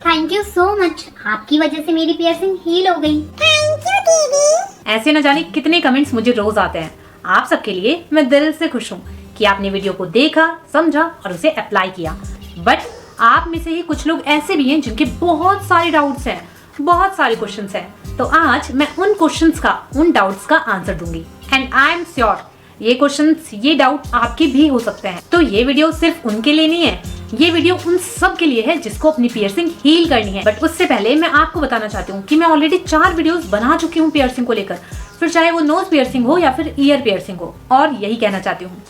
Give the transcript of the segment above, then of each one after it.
Thank you so much, आपकी वजह से मेरी पियर्सिंग हील हो गई। थैंक यू दीदी। ऐसे न जाने कितने कमेंट्स मुझे रोज आते हैं। आप सबके लिए मैं दिल से खुश हूँ कि आपने वीडियो को देखा, समझा और उसे अप्लाई किया। बट आप में से ही कुछ लोग ऐसे भी हैं जिनके बहुत सारे डाउट्स हैं, बहुत सारे क्वेश्चंस हैं। तो आज मैं उन क्वेश्चंस का, उन डाउट्स का आंसर दूंगी। एंड आई एम श्योर ये क्वेश्चंस, ये डाउट आपके भी हो सकते हैं। तो ये वीडियो सिर्फ उनके लिए नहीं है, ये वीडियो उन सब के लिए है जिसको अपनी पियर्सिंग हील करनी है। बट उससे पहले मैं आपको बताना चाहती हूँ कि मैं ऑलरेडी 4 वीडियोस बना चुकी हूँ पियर्सिंग को लेकर, फिर चाहे वो नोज पियर्सिंग हो या फिर ईयर पियर्सिंग हो। और यही कहना चाहती हूँ,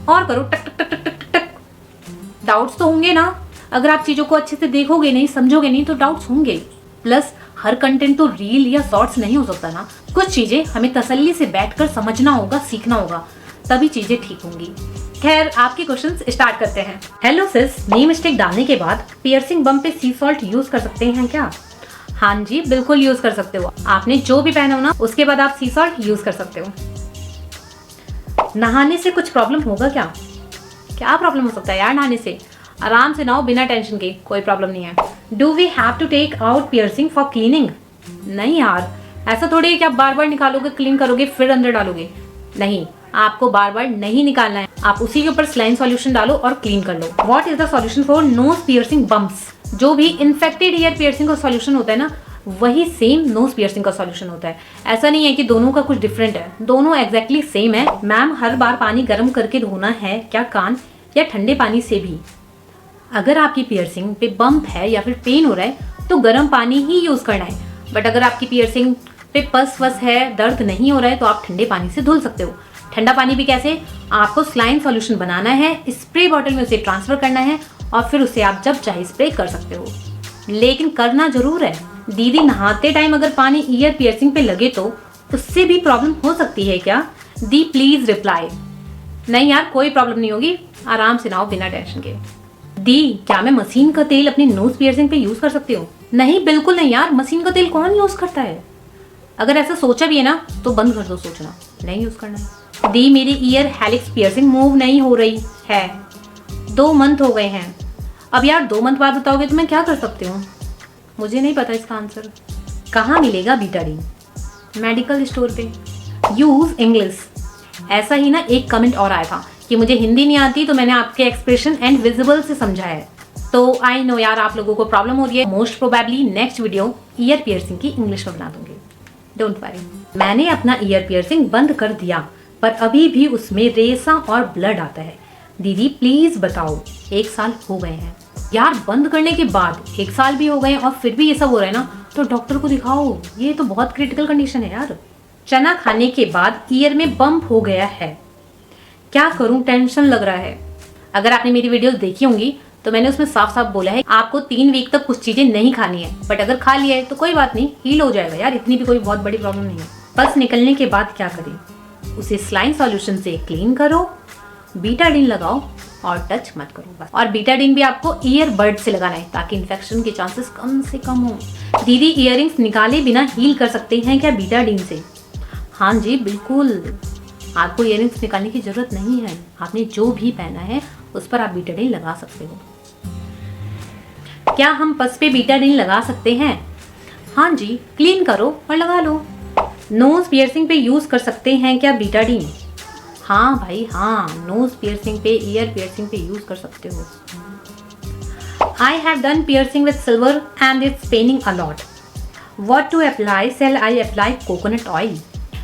और करो टक टक टक टक टक टक। डाउट्स तो होंगे ना, अगर आप चीजों को अच्छे से देखोगे नहीं, समझोगे नहीं तो डाउट्स होंगे। प्लस हर कंटेंट तो रील या शॉर्ट्स नहीं हो सकता ना, कुछ चीजें हमें तसल्ली से बैठकर समझना होगा, सीखना होगा, तभी चीजें ठीक होंगी। खैर, आपके क्वेश्चंस स्टार्ट करते हैं। हेलो सिस, नी मिस्टेक डालने के बाद पियर्सिंग बम पे सी सॉल्ट यूज कर सकते हैं क्या? हाँ जी, बिल्कुल यूज कर सकते हो। आपने जो भी पहना हो ना, उसके बाद आप सी सॉल्ट यूज कर सकते हो। नहाने से कुछ प्रॉब्लम होगा क्या? क्या प्रॉब्लम हो सकता है यार नहाने से? आराम से नहाओ बिना टेंशन के, कोई प्रॉब्लम नहीं है। Do we have to take out piercing for cleaning? नहीं यार, ऐसा थोड़ी है कि आप बार बार निकालोगे, क्लीन करोगे, फिर अंदर डालोगे। नहीं, आपको बार बार नहीं निकालना है। आप उसी के ऊपर सलाइन सॉल्यूशन डालो और क्लीन कर लो। What is the solution for nose piercing bumps? जो भी इन्फेक्टेड ईयर पियर्सिंग का सॉल्यूशन होता है ना, वही सेम नोज पियर्सिंग का सॉल्यूशन होता है। ऐसा नहीं है कि दोनों का कुछ डिफरेंट है, दोनों एग्जैक्टली सेम है। मैम, हर बार पानी गर्म करके धोना है क्या कान, या ठंडे पानी से भी? अगर आपकी पियर्सिंग पे बम्प है या फिर पेन हो रहा है तो गर्म पानी ही यूज करना है। बट अगर आपकी पियर्सिंग पे पस वस है, दर्द नहीं हो रहा है, तो आप ठंडे पानी से धुल सकते हो। ठंडा पानी भी कैसे? आपको सलाइन सॉल्यूशन बनाना है, स्प्रे बॉटल में उसे ट्रांसफर करना है और फिर उसे आप जब चाहे स्प्रे कर सकते हो। लेकिन करना जरूर है। दीदी, नहाते टाइम अगर पानी ईयर पियर्सिंग पे लगे तो उससे भी प्रॉब्लम हो सकती है क्या? दी प्लीज रिप्लाई। नहीं यार, कोई प्रॉब्लम नहीं होगी, आराम से नहाओ बिना टेंशन के। दी, क्या मैं मशीन का तेल अपनी नोज पियर्सिंग पे यूज कर सकती हूँ? नहीं, बिल्कुल नहीं यार, मशीन का तेल कौन यूज करता है? अगर ऐसा सोचा भी है ना तो बंद कर दो सोचना, नहीं यूज करना है। दी, मेरी ईयर हेलिक्स पियर्सिंग मूव नहीं हो रही है, 2 मंथ हो गए हैं। अब यार 2 मंथ बाद बताओगे तो मैं क्या कर सकती हूँ? मुझे नहीं पता इसका आंसर। कहाँ मिलेगा बीटाडीन? मेडिकल स्टोर पे। Use English. ऐसा ही ना एक कमेंट और आया था कि मुझे हिंदी नहीं आती, तो मैंने आपके एक्सप्रेशन एंड विजिबल से समझा है। तो आई नो यार, आप लोगों को प्रॉब्लम हो रही है। Most probably next video year piercing की इंग्लिश में बना दूंगी, डोंट वरी। मैंने अपना ईयर पियर्सिंग बंद कर दिया पर अभी भी उसमें रेसा और ब्लड आता है। दीदी प्लीज बताओ, 1 साल हो गए हैं। यार, बंद करने के बाद 1 साल भी हो गए और फिर भी ये सब हो रहा है ना, तो डॉक्टर को दिखाओ, ये तो बहुत क्रिटिकल कंडीशन है यार। चना खाने के बाद ईयर में बम्प हो गया है, क्या करूं, टेंशन लग रहा है। अगर आपने मेरी वीडियोस देखी होंगी तो मैंने उसमें साफ साफ बोला है आपको 3 वीक तक कुछ चीजें नहीं खानी है। बट अगर खा लिया है तो कोई बात नहीं, हील हो जाएगा यार, इतनी भी कोई बहुत बड़ी प्रॉब्लम नहीं है। पस निकलने के बाद क्या करें? उसे सलाइन सॉल्यूशन से क्लीन करो, बीटाडीन लगाओ और टच मत करो बस। और बीटाडीन भी आपको ईयर बड से लगाना है ताकि इन्फेक्शन के चांसेस कम से कम हो। दीदी, इयररिंग्स निकाले बिना हील कर सकते हैं क्या बीटाडीन से? हाँ जी बिल्कुल, आपको इयररिंग्स निकालने की जरूरत नहीं है। आपने जो भी पहना है उस पर आप बीटाडीन लगा सकते हो। क्या हम पस पे बीटाडीन लगा सकते हैं? हाँ जी, क्लीन करो और लगा लो। नोज पियर्सिंग पे यूज कर सकते हैं क्या बीटाडीन? हाँ भाई हाँ, नोज पियर्सिंग पे, ईयर पियर्सिंग पे यूज कर सकते हो। I have done piercing with silver and it's paining a lot. What to apply? Shall I apply coconut oil?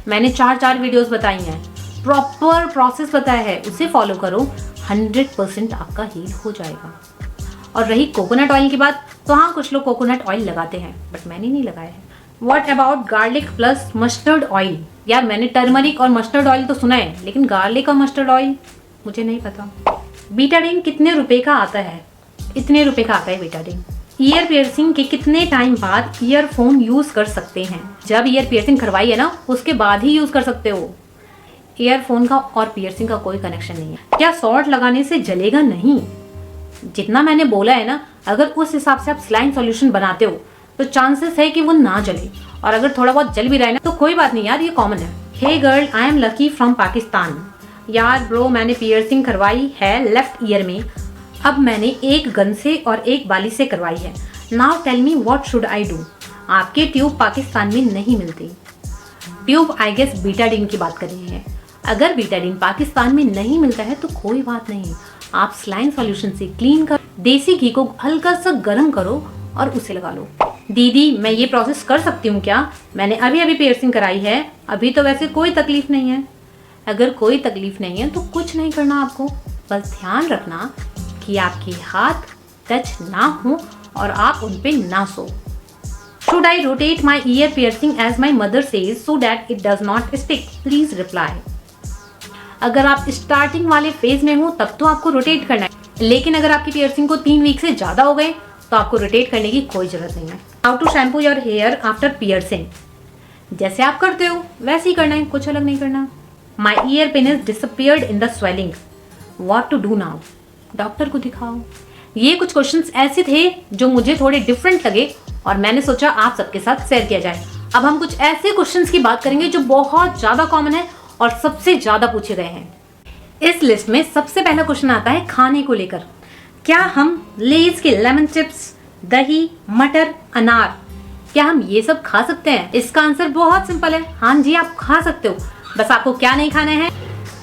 मैंने 4 वीडियोस बताई हैं, प्रॉपर प्रोसेस बताया है, उसे फॉलो करो, 100% आपका हील हो जाएगा। और रही कोकोनट ऑयल की बात, तो हाँ, कुछ लोग कोकोनट ऑयल लगाते हैं बट मैंने नहीं लगाया है। What about garlic plus mustard oil? यार, मैंने टर्मरिक और मस्टर्ड ऑयल तो सुना है, लेकिन गार्लिक और मस्टर्ड ऑयल मुझे नहीं पता। बीटाडीन कितने रुपए का आता है? इतने रुपए का आता है बीटाडीन। ईयर पियर्सिंग के कितने टाइम बाद ईयरफोन यूज कर सकते हैं? जब ईयर पियर्सिंग करवाई है ना, उसके बाद ही यूज कर सकते हो। ईयरफोन का और पियर्सिंग का कोई कनेक्शन नहीं है। क्या सॉल्ट लगाने से जलेगा नहीं? जितना मैंने बोला है ना, अगर उस हिसाब से आप सलाइन सॉल्यूशन बनाते हो तो चांसेस है कि वो ना जले, और अगर थोड़ा बहुत जल भी रहा है ना तो कोई बात नहीं यार, ये कॉमन है। Hey girl, I am lucky from Pakistan. यार ब्रो, मैंने पियर्सिंग करवाई है लेफ्ट ईयर में। अब मैंने एक गन से और एक बाली से करवाई है। Now tell me what should I do. आपके ट्यूब पाकिस्तान में नहीं मिलती। ट्यूब आई गेस बीटाडीन की बात कर रहे हैं। अगर बीटाडीन पाकिस्तान में नहीं मिलता है तो कोई बात नहीं, आप सलाइन सॉल्यूशन से क्लीन कर देसी घी को हल्का सा गर्म करो और उसे लगा लो। दीदी मैं ये प्रोसेस कर सकती हूँ क्या? मैंने अभी अभी पियर्सिंग कराई है, अभी तो वैसे कोई तकलीफ नहीं है। अगर कोई तकलीफ नहीं है तो कुछ नहीं करना आपको, बस ध्यान रखना कि आपके हाथ टच ना हो और आप उन पे ना सो। Should I rotate my ear piercing as my mother says so that it does not stick? Please reply. अगर आप स्टार्टिंग वाले फेज में हो तब तो आपको रोटेट करना है, लेकिन अगर आपकी पियर्सिंग को 3 वीक से ज्यादा हो गए तो आपको रोटेट करने की कोई जरूरत नहीं है। How to shampoo your hair after piercing. जैसे आप करते हो वैसे ही करना है, कुछ अलग नहीं करना। My ear pin is disappeared in the swelling, what to do now? Doctor को दिखाओ। ये कुछ क्वेश्चंस ऐसे थे जो मुझे थोड़े डिफरेंट लगे और मैंने सोचा आप सबके साथ शेयर किया जाए। अब हम कुछ ऐसे क्वेश्चंस की बात करेंगे जो बहुत ज्यादा कॉमन है और सबसे ज्यादा पूछे गए हैं। इस लिस्ट में सबसे पहला क्वेश्चन आता है खाने को लेकर। क्या हम लेज के लेमन चिप्स, दही, मटर, अनार, क्या हम ये सब खा सकते हैं? इसका आंसर बहुत सिंपल है, हाँ जी आप खा सकते हो। बस आपको क्या नहीं खाना है?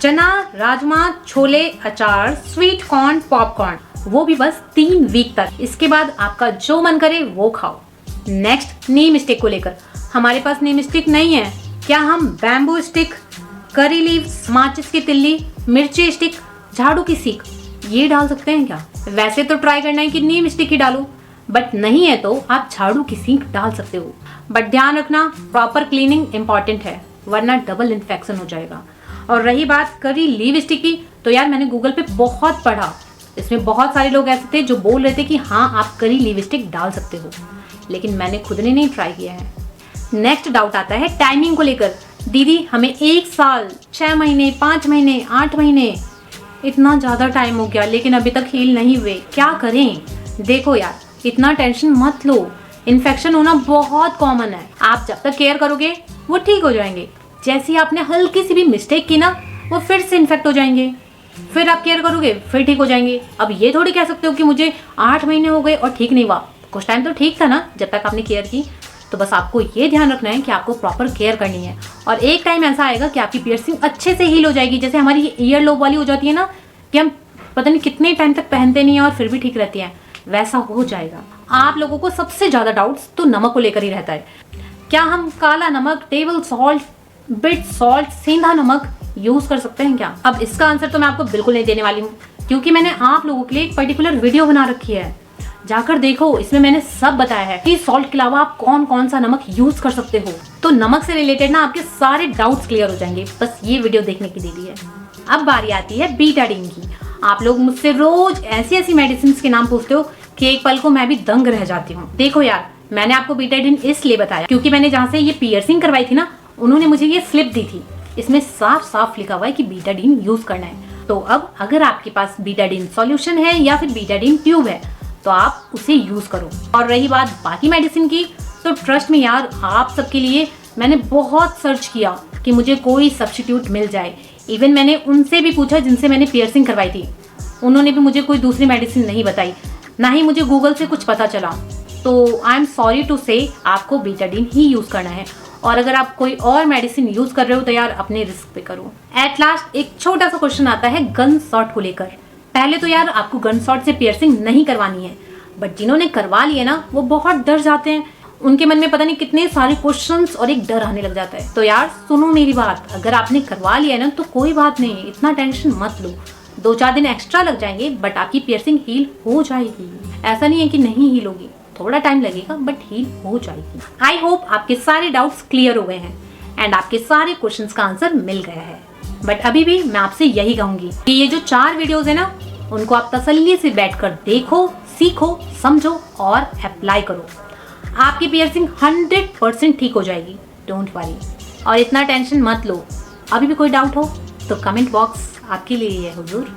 चना, राजमा, छोले, अचार, स्वीट कॉर्न, पॉपकॉर्न, वो भी बस 3 वीक तक। इसके बाद आपका जो मन करे वो खाओ। नेक्स्ट नीम स्टिक को लेकर। हमारे पास नीम स्टिक नहीं है, क्या हम बैम्बू स्टिक, करी लीव्स, माचिस की तिल्ली, मिर्ची स्टिक, झाड़ू की सीख ये डाल सकते हैं क्या? वैसे तो ट्राई करना है कि नीम स्टिक ही डालो, बट नहीं है तो आप झाड़ू की सीख डाल सकते हो। बट ध्यान रखना प्रॉपर क्लीनिंग इंपॉर्टेंट है, वरना डबल इन्फेक्शन हो जाएगा। और रही बात करी लीव स्टिक की, तो यार मैंने गूगल पे बहुत पढ़ा, इसमें बहुत सारे लोग ऐसे थे जो बोल रहे थे कि हाँ आप करी लीव स्टिक डाल सकते हो, लेकिन मैंने खुद ने नहीं ट्राई किया है। नेक्स्ट डाउट आता है टाइमिंग को लेकर। दीदी हमें 1 साल, 6 महीने, 5 महीने, 8 महीने, इतना ज़्यादा टाइम हो गया लेकिन अभी तक हील नहीं हुए, क्या करें? देखो यार इतना टेंशन मत लो, इन्फेक्शन होना बहुत कॉमन है। आप जब तक केयर करोगे वो ठीक हो जाएंगे। जैसे ही आपने हल्की सी भी मिस्टेक की ना, वो फिर से इन्फेक्ट हो जाएंगे, फिर आप केयर करोगे फिर ठीक हो जाएंगे। अब ये थोड़ी कह सकते हो कि मुझे 8 महीने हो गए और ठीक नहीं हुआ, कुछ टाइम तो ठीक था ना जब तक आपने केयर की। तो बस आपको ये ध्यान रखना है कि आपको प्रॉपर केयर करनी है, और एक टाइम ऐसा आएगा कि आपकी पियर्सिंग अच्छे से हील हो जाएगी। जैसे हमारी ईयर लोब वाली हो जाती है ना, कि हम पता नहीं कितने टाइम तक पहनते नहीं है और फिर भी ठीक रहती है, वैसा हो जाएगा। आप लोगों को सबसे ज़्यादा डाउट्स तो नमक को लेकर ही रहता है। क्या हम काला नमक, टेबल सॉल्ट, बिट सॉल्ट, सेंधा नमक यूज़ कर सकते हैं क्या? अब इसका आंसर तो मैं आपको बिल्कुल नहीं देने वाली हूँ, क्योंकि मैंने आप लोगों के लिए एक पर्टिकुलर वीडियो बना रखी है, जाकर देखो, इसमें मैंने सब बताया है कि सॉल्ट के अलावा आप कौन कौन सा नमक यूज कर सकते हो। तो नमक से रिलेटेड ना आपके सारे डाउट्स क्लियर हो जाएंगे, बस ये वीडियो देखने की देरी है। अब बारी आती है बीटाडीन की। आप लोग मुझसे रोज ऐसी ऐसी मेडिसिन के नाम पूछते हो कि एक पल को मैं भी दंग रह जाती हूँ। देखो यार मैंने आपको बीटाडीन इसलिए बताया क्योंकि मैंने जहाँ से ये पियर्सिंग करवाई थी ना, उन्होंने मुझे ये स्लिप दी थी, इसमें साफ साफ लिखा हुआ है कि बीटाडीन यूज करना है। तो अब अगर आपके पास बीटाडीन सॉल्यूशन है या फिर बीटाडीन ट्यूब है तो आप उसे यूज करो। और रही बात बाकी मेडिसिन की, तो ट्रस्ट में यार आप सबके लिए मैंने बहुत सर्च किया कि मुझे कोई सब्स्टिट्यूट मिल जाए। इवन मैंने उनसे भी पूछा जिनसे मैंने पियर्सिंग करवाई थी, उन्होंने भी मुझे कोई दूसरी मेडिसिन नहीं बताई, ना ही मुझे गूगल से कुछ पता चला। तो आई एम सॉरी टू से आपको बीटाडीन ही यूज करना है, और अगर आप कोई और मेडिसिन यूज कर रहे हो तो यार अपने रिस्क पे करो। एट लास्ट एक छोटा सा क्वेश्चन आता है गन शॉट को लेकर। पहले तो यार आपको गन शॉट से पियर्सिंग नहीं करवानी है, बट जिन्होंने करवा लिए ना वो बहुत डर जाते हैं, उनके मन में पता नहीं कितने सारे क्वेश्चंस और एक डर आने लग जाता है। तो यार सुनो मेरी बात, अगर आपने करवा लिया है ना तो कोई बात नहीं, इतना टेंशन मत लो। 2-4 दिन एक्स्ट्रा लग जाएंगे बट आपकी पियर्सिंग हील हो जाएगी। ऐसा नहीं है कि नहीं हील होगी, थोड़ा टाइम लगेगा बट हील हो जाएगी। आई होप आपके सारे डाउट्स क्लियर हो गए हैं एंड आपके सारे क्वेश्चंस का आंसर मिल गया है। बट अभी भी मैं आपसे यही कहूंगी कि ये जो 4 वीडियोस है ना, उनको आप तसल्ली से बैठकर देखो, सीखो, समझो और अप्लाई करो। आपकी पियर्सिंग 100% ठीक हो जाएगी, डोंट वरी। और इतना टेंशन मत लो। अभी भी कोई डाउट हो तो कमेंट बॉक्स आपके लिए है हुजूर।